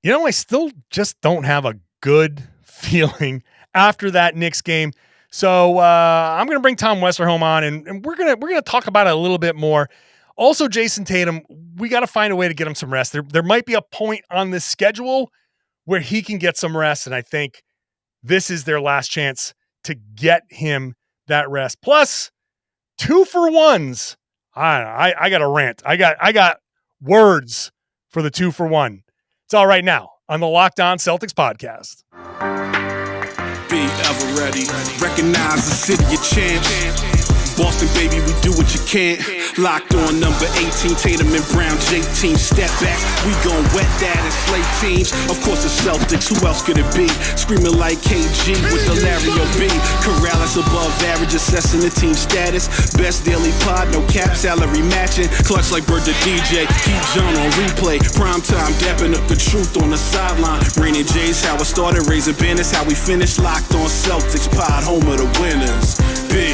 I still just don't have a good feeling after that Knicks game. So I'm going to bring Tom Westerholm on, and we're gonna talk about it a little bit more. Also, Jayson Tatum, we got to find a way to get him some rest. There might be a point on this schedule where he can get some rest, and I think this is their last chance to get him that rest. Plus, 2-for-1s. I got a rant. I got words for the 2-for-1. It's all right now on the Locked On Celtics podcast. Be ever ready. Recognize the city of champs. Boston, baby, we do what you can't. Locked on number 18, Tatum and Brown, J-team, step back. We gon' wet that and slay teams. Of course, the Celtics, who else could it be? Screaming like KG with the Larry O.B. Karalis above average, assessing the team status. Best daily pod, no cap, salary matching. Clutch like Bird the DJ, keep John on replay. Prime time, dapping up the truth on the sideline. Raining J's, how it started, raising banners, how we finished. Locked on Celtics pod, home of the winners. B.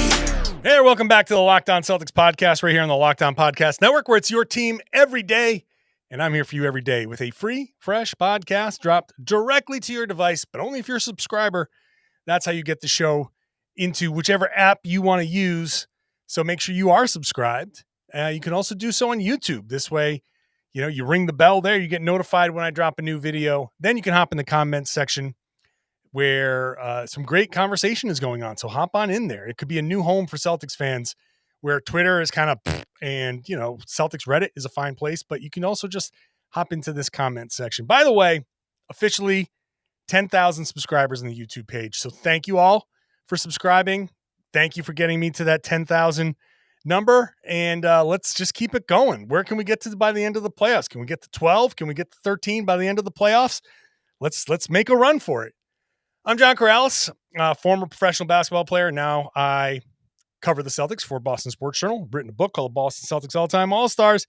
Hey, welcome back to the Locked On Celtics podcast right here on the Locked On Podcast Network, where it's your team every day. And I'm here for you every day with a free, fresh podcast dropped directly to your device, but only if you're a subscriber. That's how you get the show into whichever app you want to use. So make sure you are subscribed. You can also do so on YouTube. This way, you ring the bell there. You get notified when I drop a new video. Then you can hop in the comments section where some great conversation is going on. So hop on in there. It could be a new home for Celtics fans where Twitter is kind of, and Celtics Reddit is a fine place, but you can also just hop into this comment section. By the way, officially 10,000 subscribers on the YouTube page. So thank you all for subscribing. Thank you for getting me to that 10,000 number. And let's just keep it going. Where can we get to by the end of the playoffs? Can we get to 12? Can we get to 13 by the end of the playoffs? Let's make a run for it. I'm John Karalis, former professional basketball player. Now I cover the Celtics for Boston Sports Journal. I've written a book called Boston Celtics All-Time All-Stars.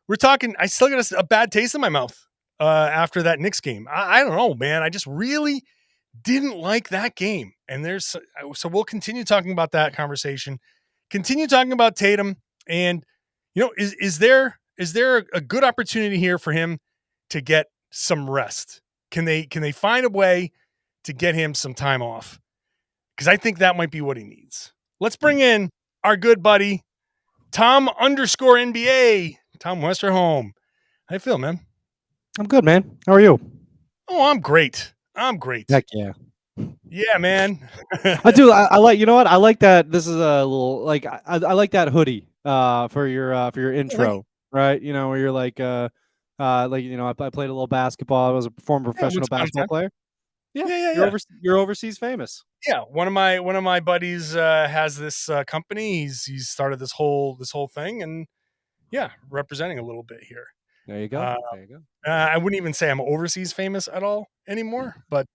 We're talking, I still got a bad taste in my mouth after that Knicks game. I don't know, man. I just really didn't like that game. And so we'll continue talking about that conversation, continue talking about Tatum. And, is there a good opportunity here for him to get some rest? Can they find a way to get him some time off? Because I think that might be what he needs. Let's bring in our good buddy, Tom _NBA, Tom Westerholm. How you feel, man? I'm good, man. How are you? Oh, I'm great. Heck yeah. Yeah, man. I do. I like, you know what? I like that. This is a little, like, I like that hoodie for your intro, right? Where you're like, I played a little basketball. I was a former professional basketball player. Yeah. You're overseas famous. Yeah, one of my buddies has this company. He's started this whole thing, and representing a little bit here. There you go. I wouldn't even say I'm overseas famous at all anymore, but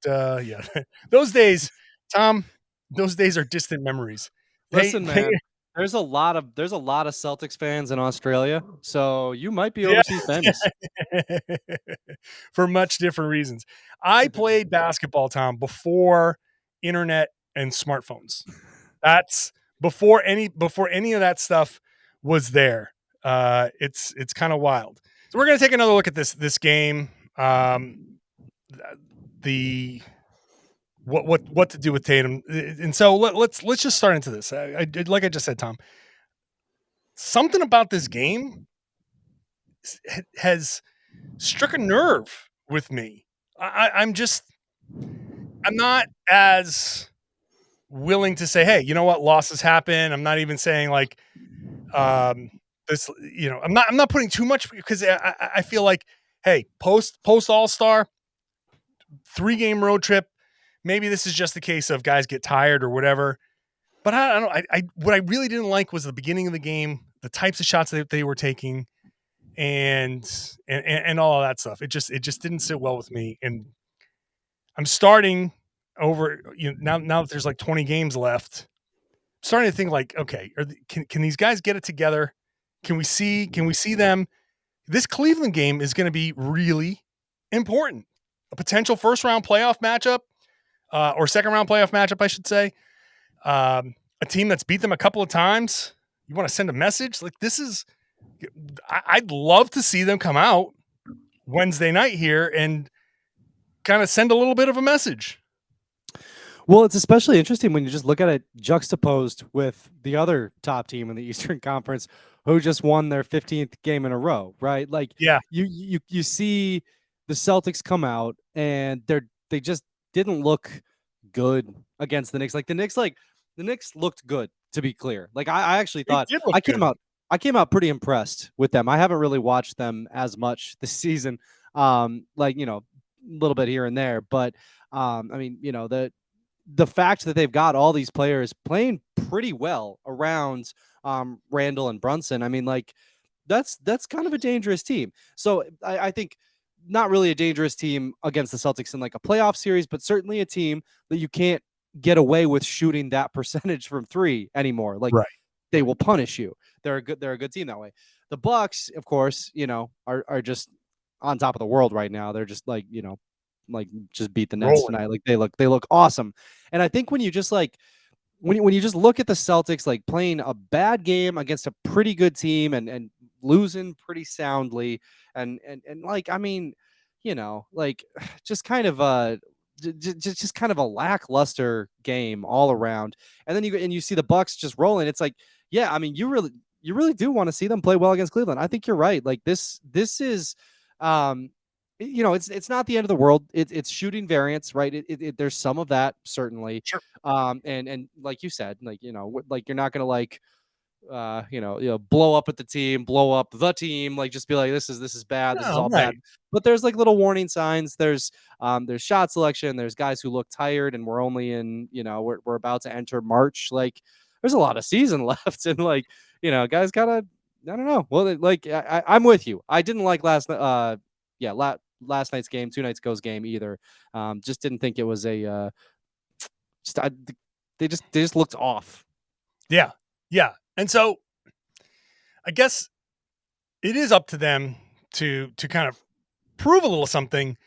those days, Tom, those days are distant memories. Listen, man, there's a lot of Celtics fans in Australia, so you might be overseas famous for much different reasons. I played basketball, Tom, before internet and smartphones. That's before any of that stuff was there. It's kind of wild. So we're going to take another look at this game. The what to do with Tatum, and so let's just start into this. Like I just said, Tom, something about this game has struck a nerve with me. I'm not as willing to say, hey, you know what, losses happen. I'm not even saying like this. I'm not putting too much, because I feel like, hey, post All-Star, 3-game road trip. Maybe this is just the case of guys get tired or whatever. But I don't know. What I really didn't like was the beginning of the game, the types of shots that they were taking, and all of that stuff. It just didn't sit well with me. And I'm starting over, now that there's like 20 games left, I'm starting to think like, okay, can these guys get it together? Can we see them? This Cleveland game is going to be really important. A potential first round playoff matchup, or second round playoff matchup, I should say. A team that's beat them a couple of times. You want to send a message? Like, I'd love to see them come out Wednesday night here and kind of send a little bit of a message. Well, it's especially interesting when you just look at it juxtaposed with the other top team in the Eastern Conference who just won their 15th game in a row, right? Like Yeah. you see the Celtics come out and they just didn't look good against the Knicks. Like the Knicks looked good, to be clear. Like I actually It thought did look good. I came out pretty impressed with them. I haven't really watched them as much this season. Like, a little bit here and there, but I mean, the fact that they've got all these players playing pretty well around Randall and Brunson, I mean, like that's kind of a dangerous team. So I think not really a dangerous team against the Celtics in like a playoff series, but certainly a team that you can't get away with shooting that percentage from three anymore. Like Right. they will punish you. They're a good team that way. The Bucks, of course, are just on top of the world right now. They're just like just beat the Nets Rolling. tonight. Like they look awesome. And I think when you just like when you just look at the Celtics like playing a bad game against a pretty good team and losing pretty soundly and like I mean, like just kind of just kind of a lackluster game all around. And then you see the Bucks just rolling. It's like, yeah, I mean, you really do want to see them play well against Cleveland. I think you're right. Like this is it's not the end of the world. It's shooting variance, right? There's some of that certainly. Sure. And like you said, like like you're not gonna like blow up at the team, blow up the team, like just be like this is bad, this is No, all right. bad. But there's like little warning signs. There's shot selection. There's guys who look tired, and we're only in we're about to enter March. Like there's a lot of season left, and like guys gotta I don't know. Well, like I'm with you. I didn't like last night's game, 2 nights ago's game either. Just didn't think it was a. Just I, they just looked off. Yeah. Yeah. And so I guess it is up to them to kind of prove a little something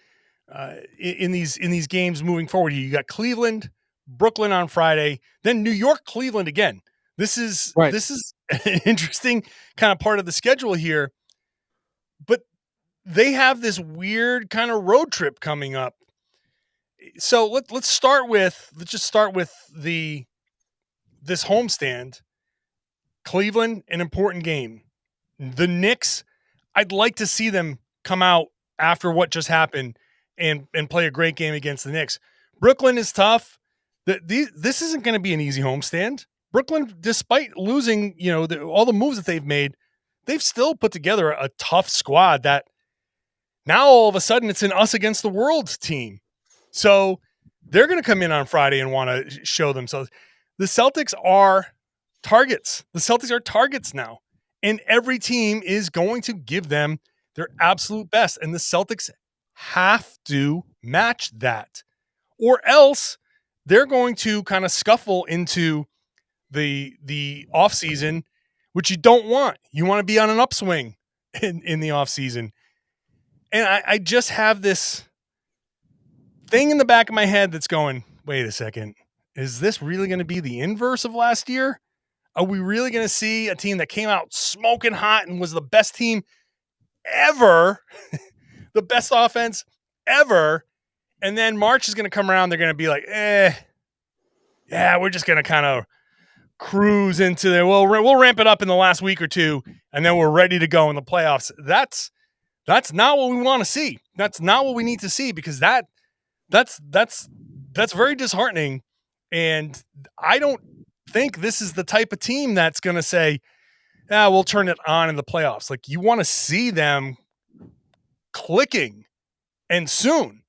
in these games moving forward. You got Cleveland, Brooklyn on Friday, then New York, Cleveland again. This is an interesting kind of part of the schedule here, but they have this weird kind of road trip coming up. So let's just start with this homestand. Cleveland, an important game. The Knicks, I'd like to see them come out after what just happened and play a great game against the Knicks. Brooklyn is tough. This isn't going to be an easy homestand. Brooklyn, despite losing, all the moves that they've made, they've still put together a tough squad that now all of a sudden it's an us against the world team. So they're going to come in on Friday and want to show themselves. The Celtics are targets. The Celtics are targets now. And every team is going to give them their absolute best. And the Celtics have to match that. Or else they're going to kind of scuffle into the offseason, which you don't want. You want to be on an upswing in the offseason. And I just have this thing in the back of my head that's going, wait a second. Is this really going to be the inverse of last year? Are we really going to see a team that came out smoking hot and was the best team ever, the best offense ever, and then March is going to come around, they're going to be like, yeah, we're just going to kind of cruise into there. Well, we'll ramp it up in the last week or two, and then we're ready to go in the playoffs. That's not what we want to see. That's not what we need to see, because that's very disheartening, and I don't think this is the type of team that's going to say, we'll turn it on in the playoffs. Like, you want to see them clicking, and soon.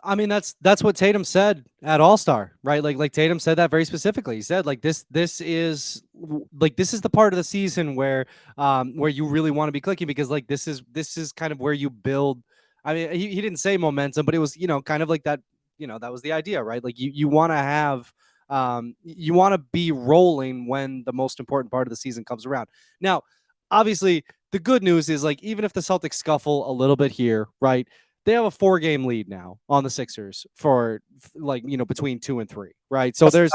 I mean, that's what Tatum said at All-Star, right? Like Tatum said that very specifically. He said like this is the part of the season where you really want to be clicking, because like this is kind of where you build. I mean, he didn't say momentum, but it was kind of like that. That was the idea, right? Like you want to have you want to be rolling when the most important part of the season comes around. Now, obviously, the good news is like even if the Celtics scuffle a little bit here, right? They have a 4-game lead now on the Sixers for between 2 and 3, right? So there's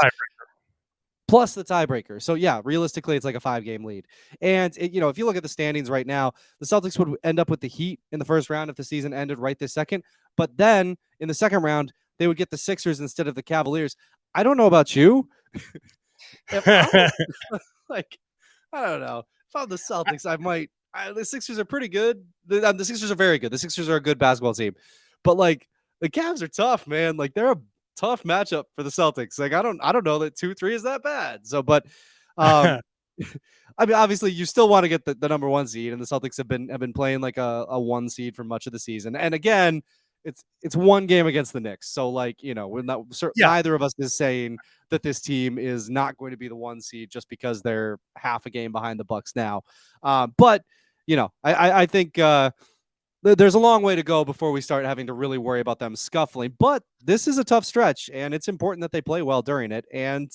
plus the tiebreaker. So yeah, realistically, it's like a 5-game lead. And if you look at the standings right now, the Celtics would end up with the Heat in the first round if the season ended right this second. But then in the second round, they would get the Sixers instead of the Cavaliers. I don't know about you. If I was, like, I don't know. If I'm the Celtics, I might. The Sixers are pretty good. The Sixers are very good. The Sixers are a good basketball team, but like the Cavs are tough, man. Like they're a tough matchup for the Celtics. Like I don't know that 2-3 is that bad. So, but I mean, obviously, you still want to get the number one seed, and the Celtics have been playing like a one seed for much of the season. And again, it's one game against the Knicks, so like we're not neither of us is saying that this team is not going to be the one seed just because they're half a game behind the Bucks now. But I think there's a long way to go before we start having to really worry about them scuffling. But this is a tough stretch, and it's important that they play well during it. And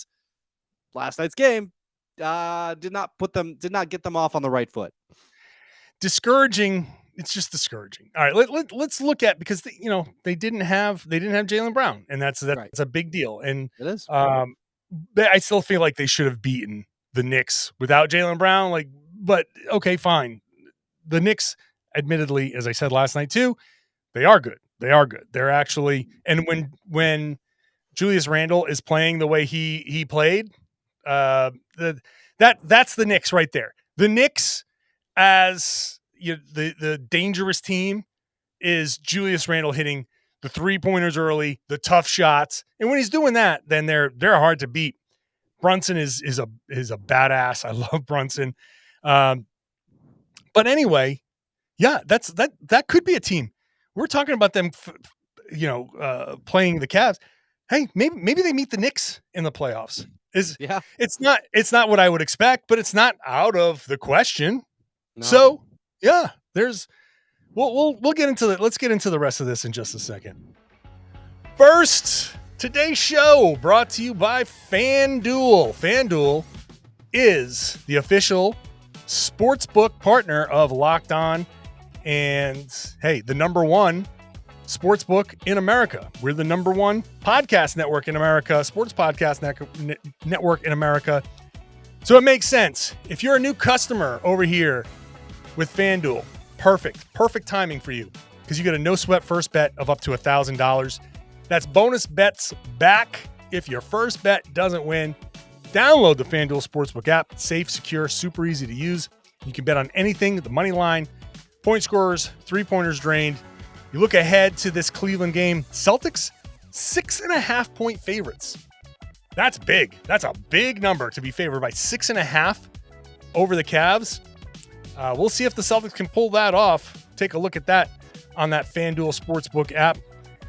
last night's game did not get them off on the right foot. Discouraging. It's just discouraging. All right, let's look at, because they didn't have Jaylen Brown, and that's Right. a big deal. And It is. I still feel like they should have beaten the Knicks without Jaylen Brown. Like, but okay, fine. The Knicks, admittedly, as I said last night too, they are good. They are good. They're actually, and when Julius Randle is playing the way he played, that's the Knicks right there. The Knicks as the dangerous team is Julius Randle hitting the 3-pointers early, the tough shots, and when he's doing that, then they're hard to beat. Brunson is a badass. I love Brunson, but anyway, yeah, that could be a team. We're talking about them, playing the Cavs. Hey, maybe they meet the Knicks in the playoffs. It's not what I would expect, but it's not out of the question. No. So yeah, we'll get into it. Let's get into the rest of this in just a second. First, today's show brought to you by FanDuel. FanDuel is the official sportsbook partner of Locked On, and hey, the number one sportsbook in America. We're the number one podcast network in America, sports podcast network in America. So it makes sense. If you're a new customer over here with FanDuel, perfect timing for you, because you get a no sweat first bet of up to $1,000. That's bonus bets back if your first bet doesn't win. Download the FanDuel Sportsbook app. It's safe, secure, super easy to use. You can bet on anything, the money line, point scorers, 3-pointers drained. You look ahead to this Cleveland game, Celtics 6.5-point favorites. That's big. That's a big number to be favored by 6.5 over the Cavs. We'll see if the Celtics can pull that off. Take a look at that on that FanDuel Sportsbook app.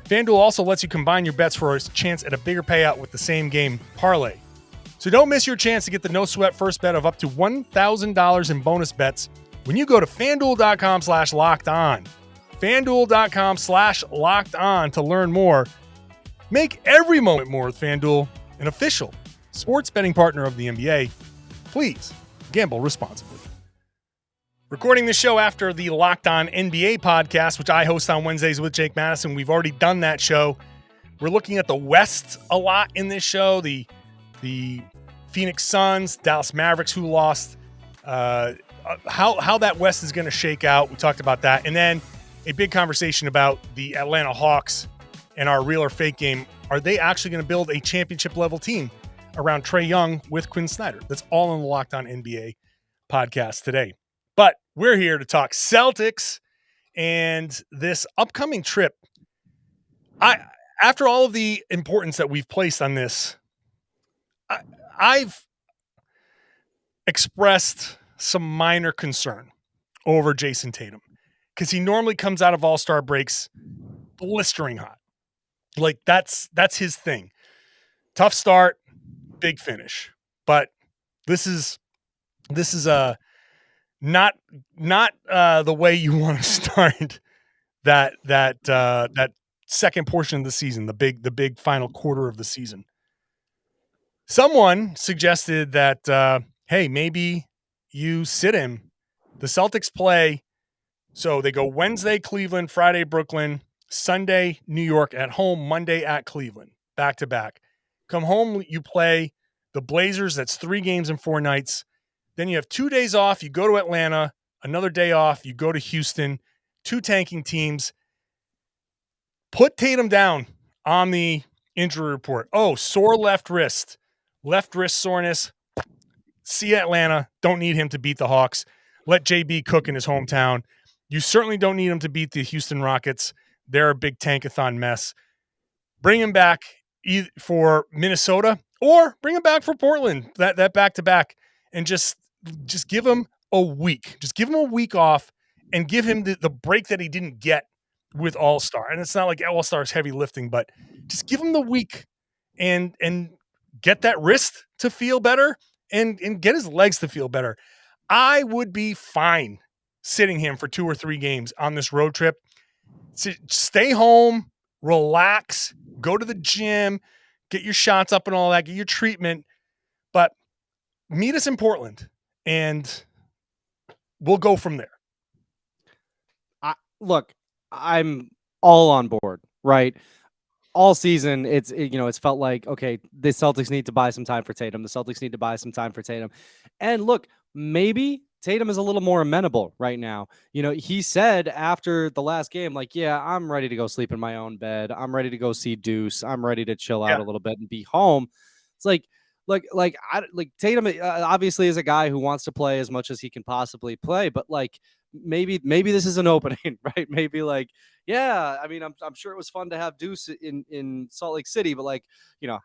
FanDuel also lets you combine your bets for a chance at a bigger payout with the same game parlay. So don't miss your chance to get the no sweat first bet of up to $1,000 in bonus bets when you go to FanDuel.com/lockedon. FanDuel.com/lockedon to learn more. Make every moment more with FanDuel, an official sports betting partner of the NBA. Please gamble responsibly. Recording the show after the Locked On NBA podcast, which I host on Wednesdays with Jake Madison. We've already done that show. We're looking at the West a lot in this show. The Phoenix Suns, Dallas Mavericks, who lost, how that West is going to shake out. We talked about that. And then a big conversation about the Atlanta Hawks and our real or fake game. Are they actually going to build a championship level team around Trae Young with Quinn Snyder? That's all in the Locked On NBA podcast today. But we're here to talk Celtics and this upcoming trip. After all of the importance that we've placed on this, I've expressed some minor concern over Jayson Tatum, because he normally comes out of All-Star breaks blistering hot. Like that's his thing. Tough start, big finish. But this is not the way you want to start that second portion of the season, the big final quarter of the season. Someone suggested that hey, maybe you sit him. The Celtics play, so they go Wednesday Cleveland, Friday Brooklyn, Sunday New York at home, Monday at Cleveland, back to back. Come home, you play the Blazers. That's 3 games in 4 nights. Then you have 2 days off. You go to Atlanta, another day off. You go to Houston, 2 tanking teams. Put Tatum down on the injury report. Oh, sore left wrist soreness. See Atlanta. Don't need him to beat the Hawks. Let JB cook in his hometown. You certainly don't need him to beat the Houston Rockets. They're a big tankathon mess. Bring him back for Minnesota or bring him back for Portland, that back-to-back, and just give him a week. Just give him a week off and give him the break that he didn't get with All-Star. And it's not like All-Star's heavy lifting, but just give him the week and get that wrist to feel better and get his legs to feel better. I would be fine sitting him for 2 or 3 games on this road trip. Stay home, relax, go to the gym, get your shots up and all that, get your treatment, but meet us in Portland and we'll go from there. Look, I'm all on board, right? All season, it's felt like, okay, the Celtics need to buy some time for Tatum. The Celtics need to buy some time for Tatum. And look, maybe Tatum is a little more amenable right now. He said after the last game, like, yeah, I'm ready to go sleep in my own bed. I'm ready to go see Deuce. I'm ready to chill out a little bit and be home. It's like Tatum obviously is a guy who wants to play as much as he can possibly play, but like, maybe this is an opening, right? Maybe like, yeah, I mean, I'm sure it was fun to have Deuce in Salt Lake City, but like,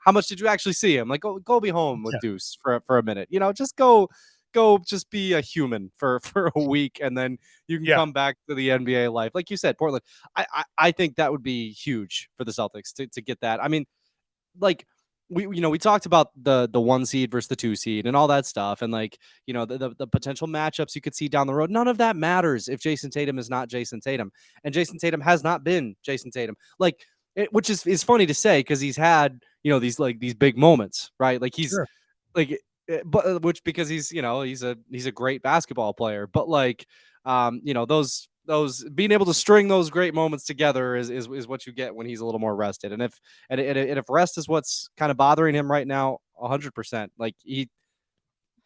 how much did you actually see him? Like, go be home with Deuce for a minute, just go just be a human for a week, and then you can come back to the NBA life. Like you said, Portland, I think that would be huge for the Celtics to get that. I mean, like, we talked about the 1 seed versus the 2 seed and all that stuff, and like, the potential matchups you could see down the road. None of that matters if Jayson Tatum is not Jayson Tatum, and Jayson Tatum has not been Jayson Tatum. Like, which is funny to say because he's had these big moments, right? Like he's like, but which because he's a great basketball player, but like, those being able to string those great moments together is what you get when he's a little more rested. And if rest is what's kind of bothering him right now, 100%,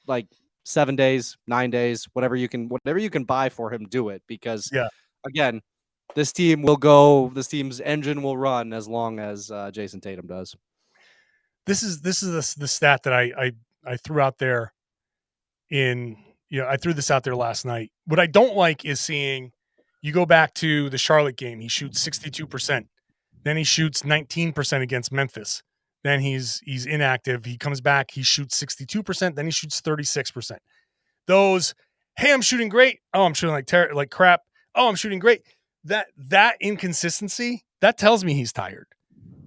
like 7 days, 9 days, whatever you can buy for him, do it, because again, this team's engine will run as long as Jayson Tatum does. This is the stat that I threw out there I threw this out there last night. What I don't like is seeing, you go back to the Charlotte game, he shoots 62%. Then he shoots 19% against Memphis. Then he's inactive. He comes back, he shoots 62%. Then he shoots 36%. Those, hey, I'm shooting great. Oh, I'm shooting like crap. Oh, I'm shooting great. That inconsistency, that tells me he's tired.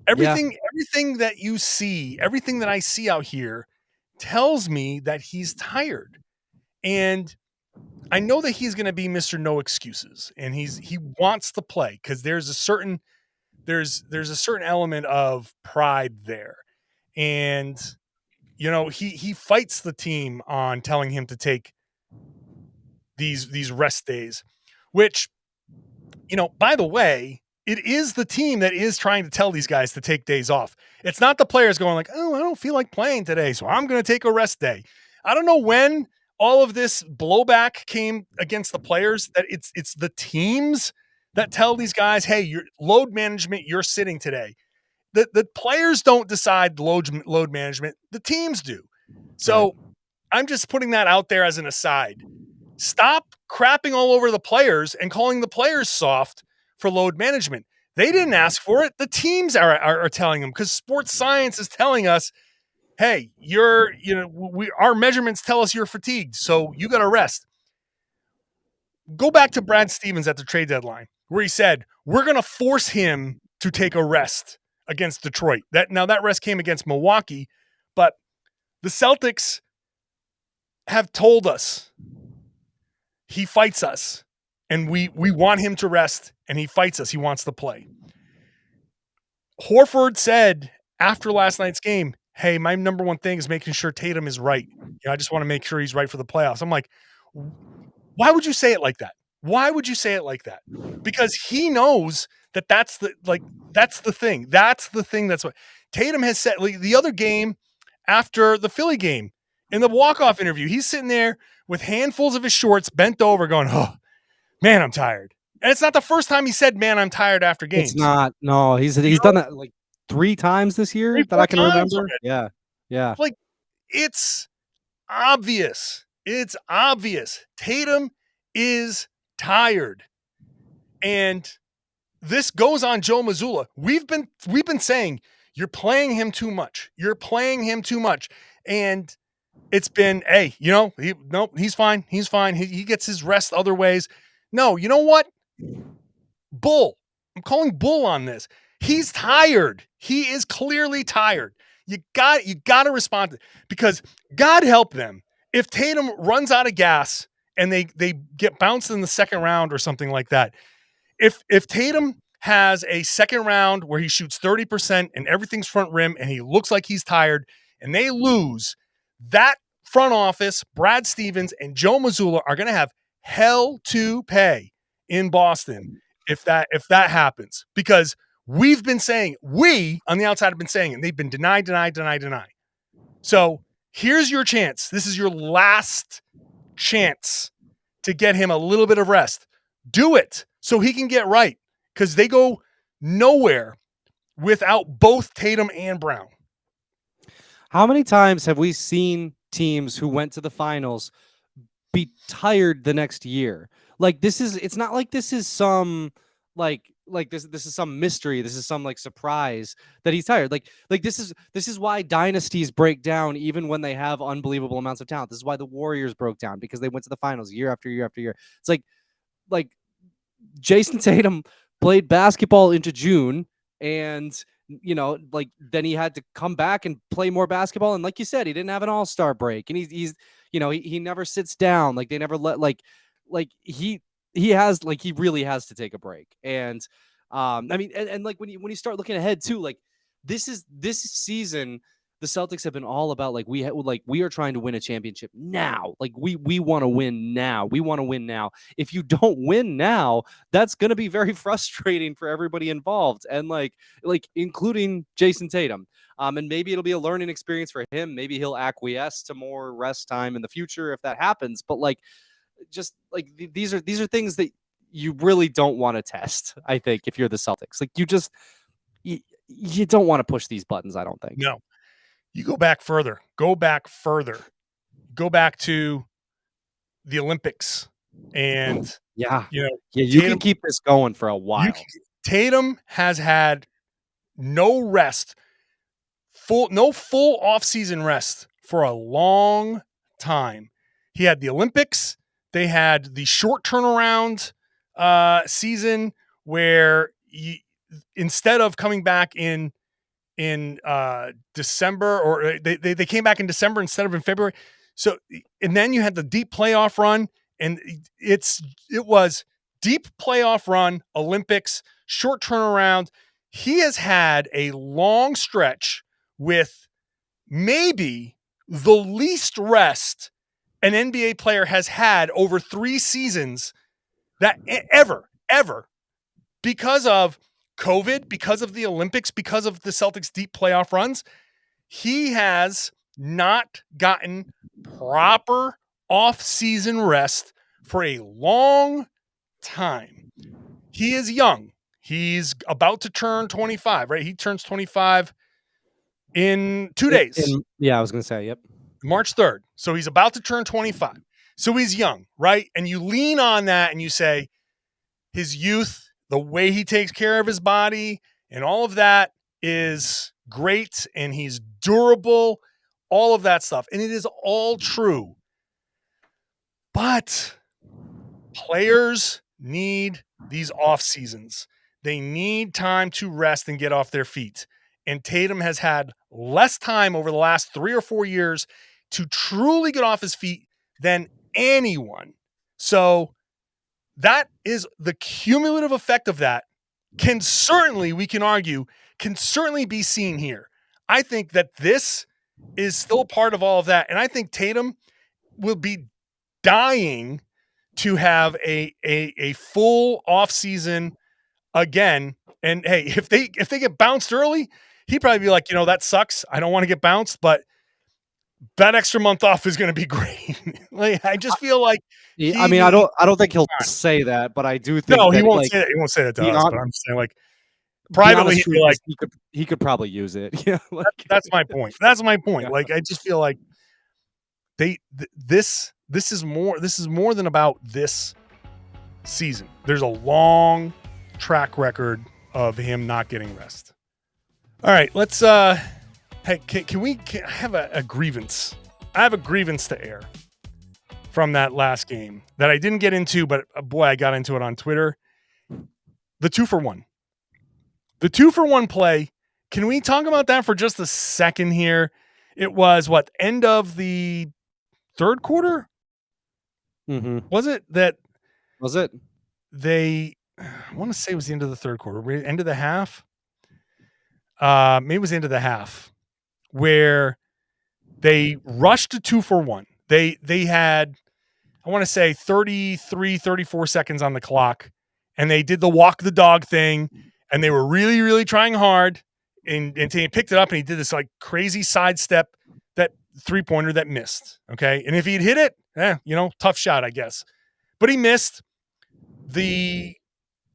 Everything that you see, everything that I see out here tells me that he's tired. And I know that he's going to be Mr. No Excuses, and he wants to play because there's a certain element of pride there. And he fights the team on telling him to take these rest days, which, by the way, it is the team that is trying to tell these guys to take days off. It's not the players going like, oh, I don't feel like playing today, so I'm going to take a rest day. I don't know when all of this blowback came against the players, that it's the teams that tell these guys, hey, your load management, you're sitting today. The players don't decide load management. The teams do. So right. I'm just putting that out there as an aside. Stop crapping all over the players and calling the players soft for load management. They didn't ask for it. The teams are telling them, because sports science is telling us, hey, our measurements tell us you're fatigued, so you got to rest. Go back to Brad Stevens at the trade deadline, where he said, we're going to force him to take a rest against Detroit. That rest came against Milwaukee, but the Celtics have told us he fights us, and we want him to rest, and he fights us. He wants to play. Horford said after last night's game, hey, my number one thing is making sure Tatum is right. I just want to make sure he's right for the playoffs. I'm like, why would you say it like that? Why would you say it like that? Because he knows that's the thing. That's the thing. That's what Tatum has said. Like, the other game after the Philly game, in the walk-off interview, he's sitting there with handfuls of his shorts bent over going, oh, man, I'm tired. And it's not the first time he said, "Man, I'm tired after It's games." not. No, he's done that like 3 times this year Three, that four I can times remember. already. Yeah. Yeah. Like, it's obvious. It's obvious. Tatum is tired. And this goes on Joe Mazzulla. We've been saying you're playing him too much. You're playing him too much. And it's been, hey, he's fine. He's fine. He gets his rest other ways. No, you know what? Bull. I'm calling bull on this. He's tired. He is clearly tired. You got to respond to it, because God help them if Tatum runs out of gas and they get bounced in the second round or something like that. If Tatum has a second round where he shoots 30% and everything's front rim and he looks like he's tired and they lose, that front office, Brad Stevens and Joe Mazzulla, are going to have hell to pay in Boston if that happens, because we on the outside have been saying, and they've been denied. So here's your chance. This is your last chance to get him a little bit of rest. Do it so he can get right, because they go nowhere without both Tatum and Brown. How many times have we seen teams who went to the finals be tired the next year? Like, it's not like this is some this is some mystery. This is some like surprise that he's tired. Like this is why dynasties break down even when they have unbelievable amounts of talent. This is why the Warriors broke down, because they went to the finals year after year after year. It's like Jayson Tatum played basketball into June, and like then he had to come back and play more basketball. And like you said, he didn't have an all-star break, and he's he never sits down. Like they never let he has he really has to take a break. And I mean, and like when you start looking ahead too, like this season, the Celtics have been all about we are trying to win a championship now. Like we want to win now. We want to win now. If you don't win now, that's going to be very frustrating for everybody involved, and like including Jayson Tatum. And maybe it'll be a learning experience for him. Maybe he'll acquiesce to more rest time in the future if that happens. But these are things that you really don't want to test. I think if you're the Celtics, you don't want to push these buttons. I don't think. No. You go back further. Go back to the Olympics, and you can keep this going for a while. Tatum has had no rest, no full off-season rest for a long time. He had the Olympics. They had the short turnaround season where instead of coming back in December, or they came back in December instead of in February. So, and then you had the deep playoff run, and it was deep playoff run, Olympics, short turnaround. He has had a long stretch with maybe the least rest an NBA player has had over 3 seasons that ever, because of COVID, because of the Olympics, because of the Celtics' deep playoff runs. He has not gotten proper off-season rest for a long time. He is young. He's about to turn 25, right? He turns 25 in 2 days. I was going to say, yep. March 3rd. So he's about to turn 25. So he's young, right? And you lean on that and you say his youth, the way he takes care of his body and all of that is great, and he's durable, all of that stuff. And it is all true. But players need these off seasons. They need time to rest and get off their feet. And Tatum has had less time over the last 3 or 4 years to truly get off his feet than anyone. So that is the cumulative effect of that we can argue, can certainly be seen here. I think that this is still part of all of that. And I think Tatum will be dying to have a full offseason again. And hey, if they get bounced early, he'd probably be like, that sucks. I don't want to get bounced. But that extra month off is going to be great. Like, I just feel like I mean, I don't think he'll say that, but I do think no, he that won't like say that. He won't say that to us. But I'm just saying, like, the privately, honest he'd be truth like, is he could probably use it. Yeah, like, That's my point. That's my point. Yeah. Like, I just feel like this is more than about this season. There's a long track record of him not getting rest. All right, let's hey, can I have a grievance? I have a grievance to air from that last game that I didn't get into, but boy, I got into it on Twitter. The 2-for-1. The 2-for-1 play. Can we talk about that for just a second here? It was end of the third quarter? Mm-hmm. Was it that? Was it? I want to say it was the end of the third quarter. End of the half? Maybe it was the end of the half where they rushed to 2-for-1. They had, I want to say 33, 34 seconds on the clock, and they did the walk the dog thing, and they were really, really trying hard, and he picked it up and he did this like crazy sidestep, that 3-pointer that missed. Okay. And if he'd hit it, tough shot, I guess. But he missed. The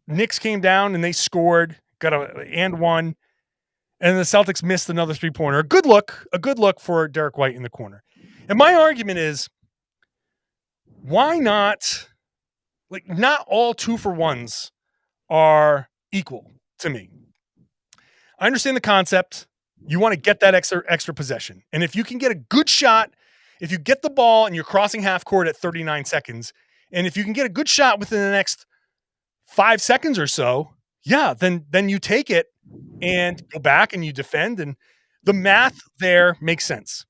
Knicks came down and they scored, got and one. And the Celtics missed another 3-pointer. A good look for Derek White in the corner. And my argument is, why not? Like, not all 2-for-1s are equal to me. I understand the concept. You want to get that extra possession. And if you can get a good shot, if you get the ball and you're crossing half court at 39 seconds, and if you can get a good shot within the next 5 seconds or so, yeah, then you take it and go back and you defend, and the math there makes sense.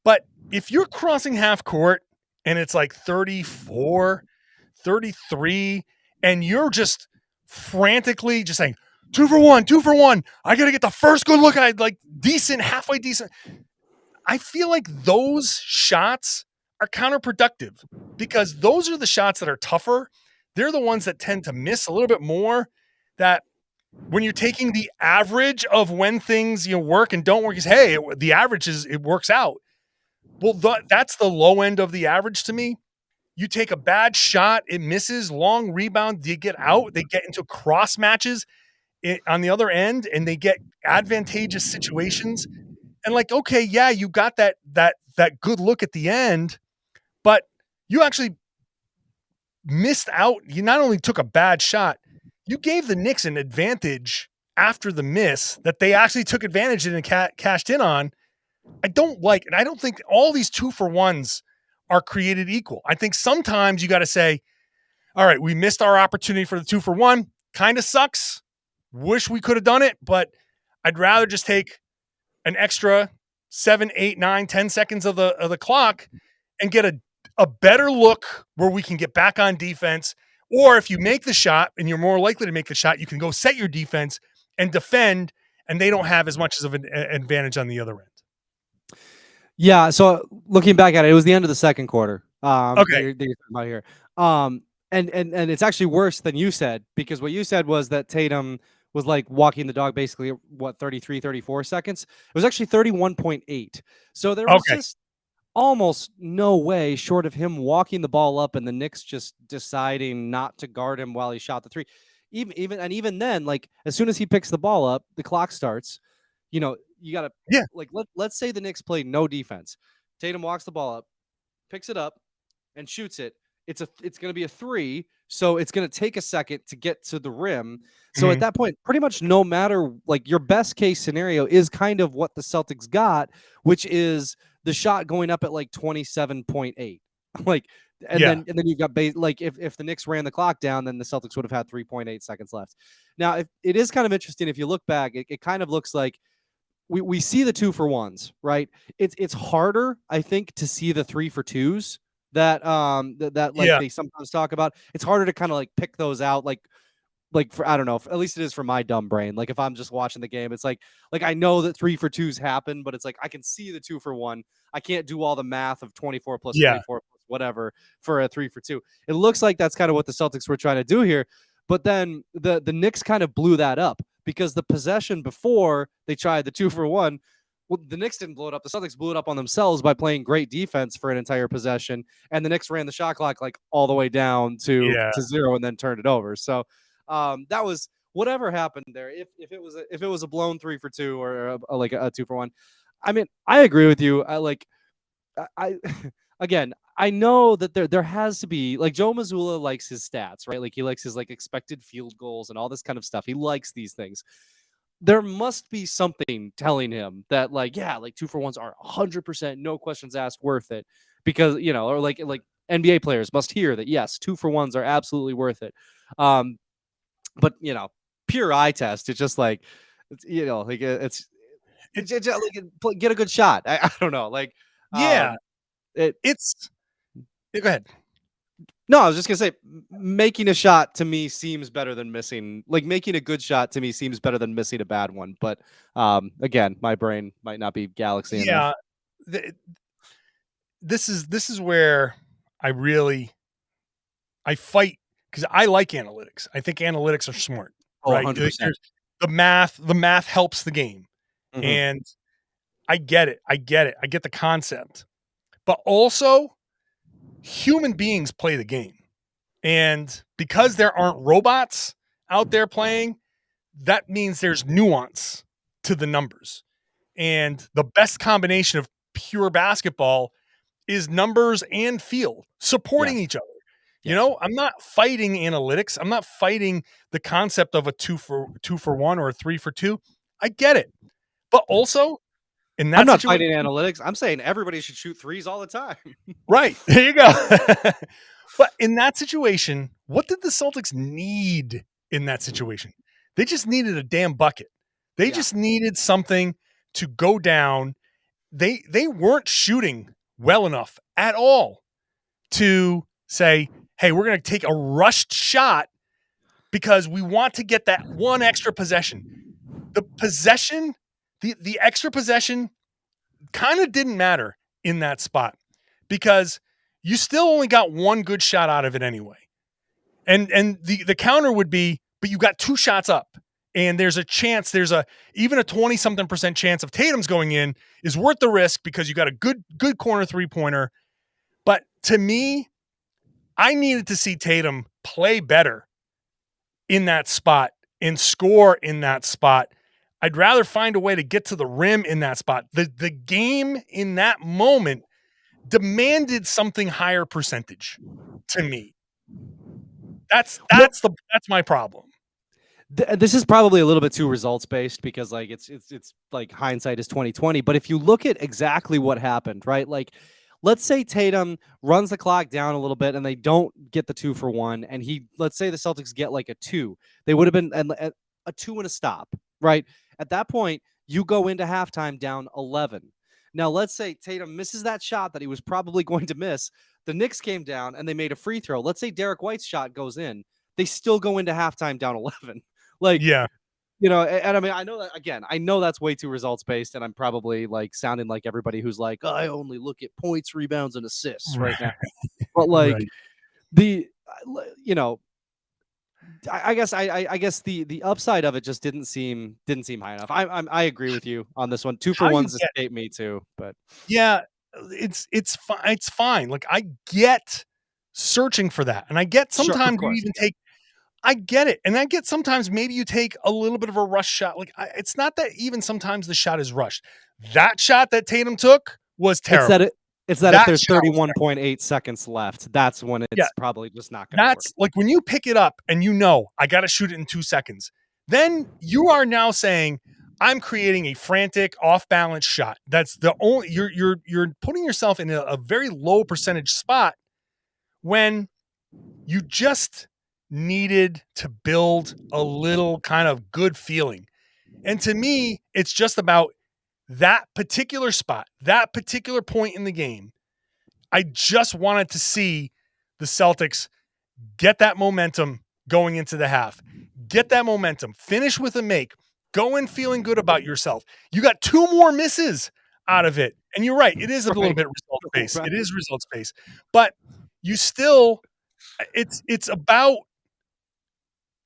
But if you're crossing half court and it's like 34, 33, and you're just frantically just saying, 2-for-1, I got to get the first good look at like decent, halfway decent. I feel like those shots are counterproductive because those are the shots that are tougher. They're the ones that tend to miss a little bit more. That when you're taking the average of when things work and don't work, is the average it works out. Well, that's the low end of the average to me. You take a bad shot, it misses, long rebound, they get out, they get into cross matches on the other end, and they get advantageous situations. And like, okay, yeah, you got that good look at the end, but you actually missed out. You not only took a bad shot, you gave the Knicks an advantage after the miss that they actually took advantage and cashed in on. I don't like it. I don't think all these 2-for-1s are created equal. I think sometimes you got to say, all right, we missed our opportunity for the 2-for-1. Kind of sucks. Wish we could have done it, but I'd rather just take an extra 7, 8, 9, 10 seconds of the clock and get a better look where we can get back on defense. Or if you make the shot and you're more likely to make the shot, you can go set your defense and defend, and they don't have as much of an advantage on the other end. Yeah. So looking back at it, it was the end of the second quarter. Okay. That you're talking about here. And it's actually worse than you said, because what you said was that Tatum was like walking the dog basically 33, 34 seconds. It was actually 31.8. So there was just almost no way short of him walking the ball up and the Knicks just deciding not to guard him while he shot the three. Even then, like, as soon as he picks the ball up, the clock starts. You got to like let's say the Knicks played no defense. Tatum walks the ball up, picks it up, and shoots it. It's going to be a 3, so it's going to take a second to get to the rim. So at that point, pretty much no matter, like, your best case scenario is kind of what the Celtics got, which is the shot going up at like 27.8. Like, and then you've got like if the Knicks ran the clock down, then the Celtics would have had 3.8 seconds left. Now, if it is kind of interesting, if you look back, it kind of looks like we see the 2-for-1s, right? It's harder, I think, to see the 3-for-2s that they sometimes talk about. It's harder to kind of like pick those out, like for, I don't know, at least it is for my dumb brain. Like, if I'm just watching the game, it's like I know that 3-for-2s happen, but it's like I can see the 2-for-1. I can't do all the math of 24 plus 24 plus whatever for a 3-for-2. It looks like that's kind of what the Celtics were trying to do here. But then the Knicks kind of blew that up, because the possession before they tried the 2-for-1, Well, the Knicks didn't blow it up. The Celtics blew it up on themselves by playing great defense for an entire possession, and the Knicks ran the shot clock like all the way down to 0 and then turned it over. So that was whatever happened there. If it was a blown 3 for 2 or like a 2 for 1, I mean, I agree with you. I again, I know that there has to be, like, Joe Mazzulla likes his stats, right? Like, he likes his like expected field goals and all this kind of stuff. He likes these things. There must be something telling him that, like, yeah, like 2 for 1s are 100%, no questions asked, worth it, because or like NBA players must hear that, yes, 2 for 1s are absolutely worth it. But pure eye test, it's just like, like it's like, get a good shot. I don't know, like, Yeah, it. Go ahead. No, I was just gonna say, making a shot to me seems better than missing. Like, making a good shot to me seems better than missing a bad one. But again, my brain might not be galaxy enough. This is where I fight, because I like analytics. I think analytics are smart, right? 100%. The math helps the game, and I get it. I get the concept, but also human beings play the game, and because there aren't robots out there playing, that means there's nuance to the numbers, and the best combination of pure basketball is numbers and feel supporting each other. I'm not fighting analytics. I'm not fighting the concept of a 2 for 1 or a 3 for 2. I get it. But also, in that I'm not situation, fighting analytics. I'm saying everybody should shoot threes all the time. right. There you go. But in that situation, what did the Celtics need in that situation? They just needed a damn bucket. They just needed something to go down. They weren't shooting well enough at all to say, hey, we're going to take a rushed shot because we want to get that one extra possession. The possession, the extra possession kind of didn't matter in that spot because you still only got one good shot out of it anyway. And the counter would be, but you got 2 shots up. And there's a chance, even a 20-something% chance of Tatum's going in is worth the risk because you got a good corner 3-pointer. But to me, I needed to see Tatum play better in that spot and score in that spot. I'd rather find a way to get to the rim in that spot. The game in that moment demanded something higher percentage to me. That's my problem. This is probably a little bit too results based because, like, it's like hindsight is 2020. But if you look at exactly what happened, right? Like, let's say Tatum runs the clock down a little bit and they don't get the 2 for 1, and let's say the Celtics get like a 2, they would have been a 2 and a stop, right? At that point, you go into halftime down 11. Now, let's say Tatum misses that shot that he was probably going to miss. The Knicks came down and they made a free throw. Let's say Derek White's shot goes in. They still go into halftime down 11. Like, and I mean, I know that, again, I know that's way too results based, and I'm probably like sounding like everybody who's like, I only look at points, rebounds, and assists right now. But like I guess the upside of it just didn't seem high enough. I agree with you on this one. 2 for 1s escape me too, but it's fine. Like, I get searching for that, and I get sometimes you even take. I get it. And I get sometimes maybe you take a little bit of a rush shot. Like, it's not that even sometimes the shot is rushed. That shot that Tatum took was terrible. It's that if there's 31.8 seconds left, that's when it's probably just not going to work. That's like when you pick it up and I got to shoot it in 2 seconds. Then you are now saying, I'm creating a frantic, off-balance shot. That's the only, you're putting yourself in a very low percentage spot when you just needed to build a little kind of good feeling. And to me, it's just about that particular spot, that particular point in the game. I just wanted to see the Celtics get that momentum going into the half, get that momentum, finish with a make, go in feeling good about yourself. You got 2 more misses out of it. And you're right. It is a little bit results-based. It is results-based, but you still, it's about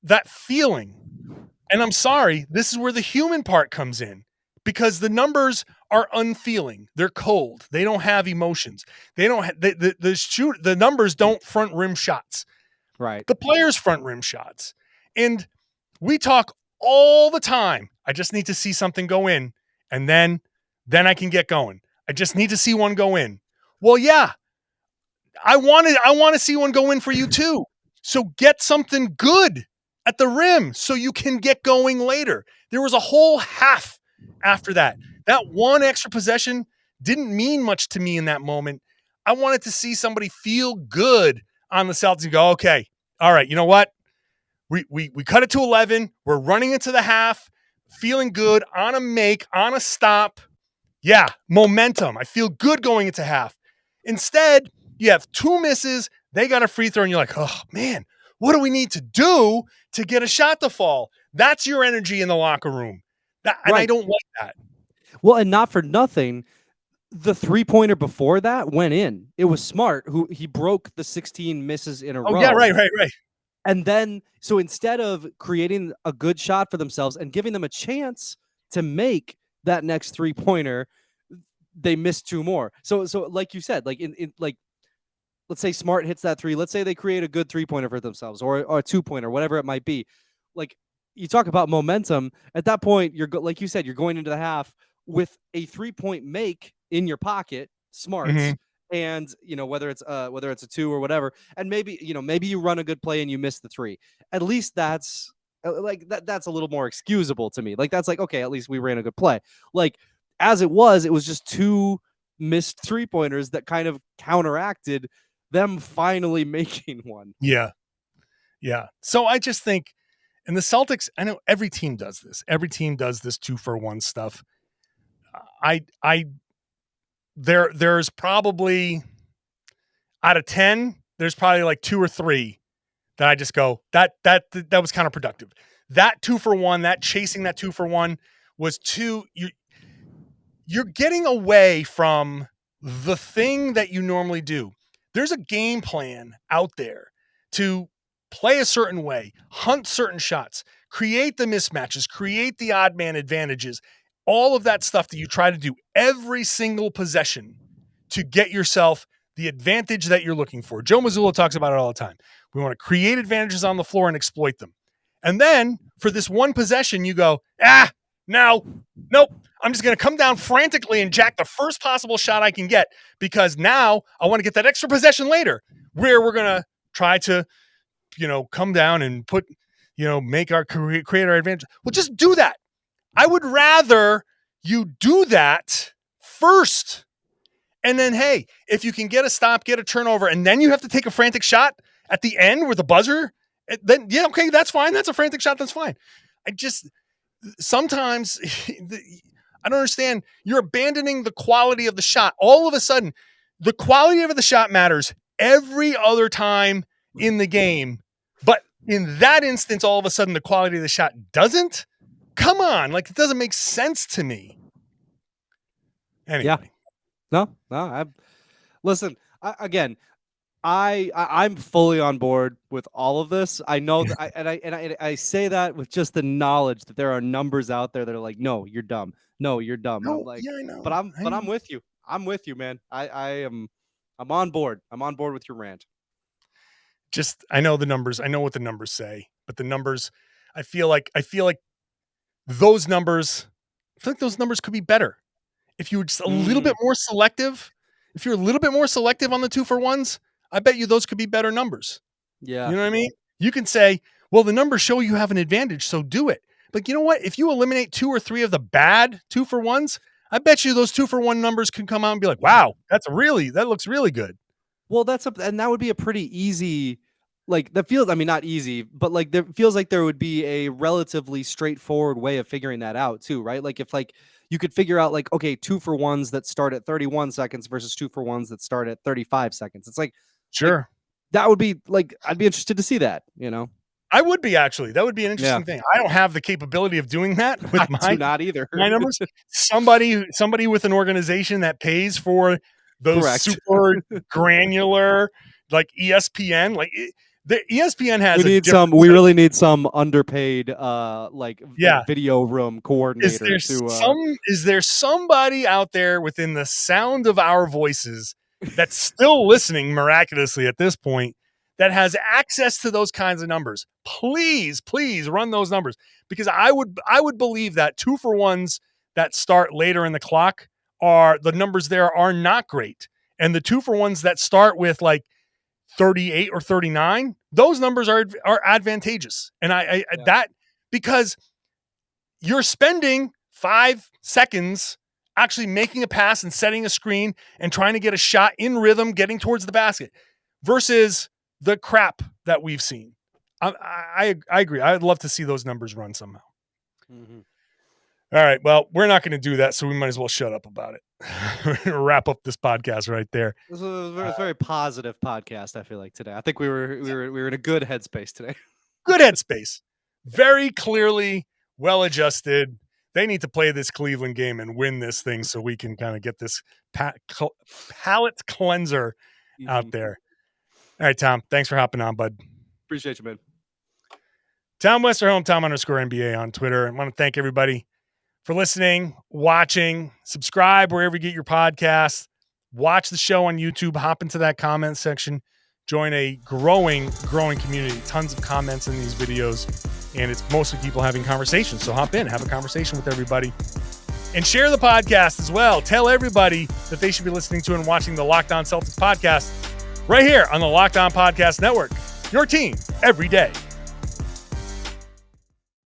that feeling. And I'm sorry, this is where the human part comes in, because the numbers are unfeeling. They're cold. They don't have emotions. They don't the numbers don't front rim shots. Right. The players front rim shots. And we talk all the time. I just need to see something go in, and then I can get going. I just need to see one go in. Well, yeah. I want to see one go in for you too. So get something good at the rim so you can get going later. There was a whole half after that. That one extra possession didn't mean much to me in that moment. I wanted to see somebody feel good on the Celtics and go, okay, all right, you know what? We cut it to 11. We're running into the half, feeling good on a make, on a stop. Yeah, momentum. I feel good going into half. Instead, you have 2 misses. They got a free throw, and you're like, oh, man, what do we need to do to get a shot to fall? That's your energy in the locker room. And I don't like that. Well, and not for nothing, the 3-pointer before that went in. It was Smart who he broke the 16 misses in a row. Oh, yeah, right. And then, so instead of creating a good shot for themselves and giving them a chance to make that next 3-pointer, they missed 2 more. So like you said, like in like, let's say Smart hits that 3. Let's say they create a good 3-pointer for themselves, or a 2-pointer, whatever it might be. Like, you talk about momentum. At that point, like you said, you're going into the half with a 3-point make in your pocket, Smarts. Mm-hmm. And whether it's a 2 or whatever, and maybe you run a good play and you miss the 3. At least that's that's a little more excusable to me. Like, that's like, okay, at least we ran a good play. Like, as it was just 2 missed 3-pointers that kind of counteracted them finally making one. Yeah. So I just think, and the Celtics, I know every team does this. Every team does this 2-for-1 stuff. There's probably, out of 10, there's probably like 2 or 3 that I just go, that was counterproductive. That 2-for-1, that chasing that 2-for-1 was too, you're getting away from the thing that you normally do. There's a game plan out there to play a certain way, hunt certain shots, create the mismatches, create the odd man advantages, all of that stuff that you try to do every single possession to get yourself the advantage that you're looking for. Joe Mazzulla talks about it all the time. We want to create advantages on the floor and exploit them. And then for this one possession, you go, nope. I'm just going to come down frantically and jack the first possible shot I can get, because now I want to get that extra possession later where we're going to try to, come down and put, create our advantage. Well, just do that. I would rather you do that first. And then, hey, if you can get a stop, get a turnover, and then you have to take a frantic shot at the end with the buzzer, then, yeah, okay, that's fine. That's a frantic shot. That's fine. Sometimes I don't understand. You're abandoning the quality of the shot. All of a sudden, the quality of the shot matters every other time in the game. But in that instance, all of a sudden, the quality of the shot doesn't. Come on. Like, it doesn't make sense to me. Anyway. Yeah. No. Listen, I'm fully on board with all of this. I know that I say that with just the knowledge that there are numbers out there that are like, no, you're dumb. No, you're dumb. No, I'm like, yeah, I know. But I'm with you. I'm with you, man. I'm on board. I'm on board with your rant. I know the numbers. I know what the numbers say, but the numbers, I feel like those numbers could be better. If you were just a little bit more selective, if you're a little bit more selective on the 2-for-1s, I bet you those could be better numbers. Yeah. You know what I mean? You can say, well, the numbers show you have an advantage, so do it. But you know what? If you eliminate 2 or 3 of the bad 2-for-1s, I bet you those 2-for-1 numbers can come out and be like, wow, that looks really good. Well, and that would be a pretty easy, like, that feels, I mean, not easy, but like, there feels like there would be a relatively straightforward way of figuring that out too, right? Like, if like you could figure out like, okay, 2-for-1s that start at 31 seconds versus 2-for-1s that start at 35 seconds. It's like, sure. That would be like, I'd be interested to see that, I would be, actually. That would be an interesting thing. I don't have the capability of doing that with not either. My numbers. Somebody with an organization that pays for those super granular, like ESPN, like The ESPN has we really need some underpaid like Yeah. video room coordinator Is there somebody out there within the sound of our voices that's still listening miraculously at this point that has access to those kinds of numbers? Please run those numbers, because I would believe that 2-for-1s that start later in the clock the numbers there are not great. And the 2-for-1s that start with like 38 or 39, those numbers are advantageous. And that, because you're spending 5 seconds actually making a pass and setting a screen and trying to get a shot in rhythm, getting towards the basket, versus the crap that we've seen. I agree. I'd love to see those numbers run somehow. Mm-hmm. All right. Well, we're not going to do that, so we might as well shut up about it. We're going to wrap up this podcast right there. This was a very positive podcast, I feel like, today. I think we were in a good headspace today. Good headspace. Very clearly well-adjusted. They need to play this Cleveland game and win this thing so we can kind of get this palate cleanser out there. All right, Tom. Thanks for hopping on, bud. Appreciate you, man. Tom Westerholm, Tom_NBA on Twitter. I want to thank everybody for listening, watching, subscribe wherever you get your podcasts, watch the show on YouTube, hop into that comment section, join a growing community, tons of comments in these videos, and it's mostly people having conversations. So hop in, have a conversation with everybody, and share the podcast as well. Tell everybody that they should be listening to and watching the Locked On Celtics podcast right here on the Locked On Podcast Network. Your team every day.